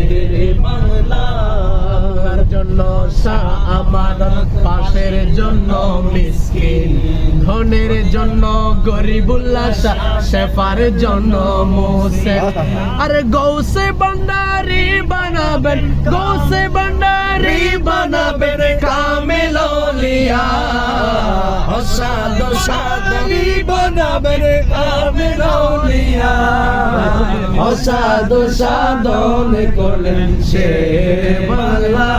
শেরে বাংলা। জন্য শাহ আমানত, পাশের জন্য মিসকিন, ধনের জন্য গরিবুল্লাহ শাহ, শেফার জন্য মুসে। আরে গৌসে ভান্ডারি বানাবেন, গৌসে ভান্ডারি বানাবেন কামেল আউলিয়া। অসাদ সাদী বানাবেন কামেল আউলিয়া। অসাদ সাধন করলেন শেরে বাংলা।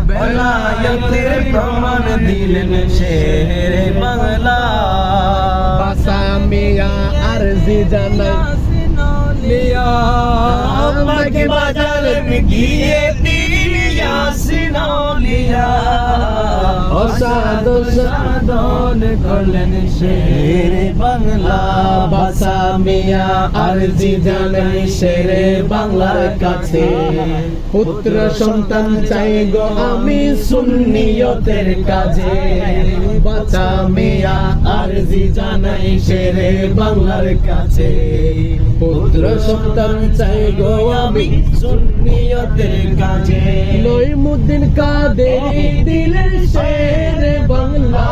বেলায়েতের প্রমাণ দিলেন শেরে বাংলা। বাসা মিয়া আরজি জানাই লিয়া আমাকে বাজালেন গিয়ে ইয়াসিন আউলিয়া। অসাদ সাধন করলেন শেরে বাংলা। বাসা মিয়া আরজি জানাই শেরে বাংলার কাছে। পুত্র সন্তান চাই গো আমি সুন্নিয়তের কাজে। বাসা মিয়া আরজি জানাই শেরে বাংলার কাছে। পুত্র সন্তান চাই গো আমি সুন্নিয়তের কাজে। নঈমুদ্দিন কাদেরী দিলেন শেরে বাংলা।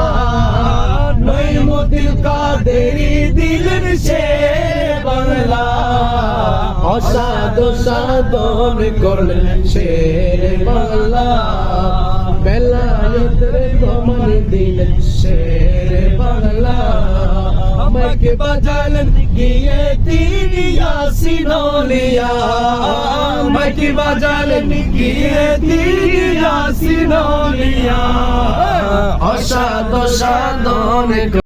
নঈমুদ্দিন কাদেরী দিলেন শেরে বাংলা। অসাদ সাধন করলেন শেরে বাংলা। বেলায়েতের প্রমাণ দিলেন শেরে বাংলা। আমাকে বাজালেন গিয়ে তিনি ইয়াসিন আউলিয়া। আমাকে বাজালেন গিয়ে তিনি ইয়াসিন আউলিয়া। অসাদ সাধন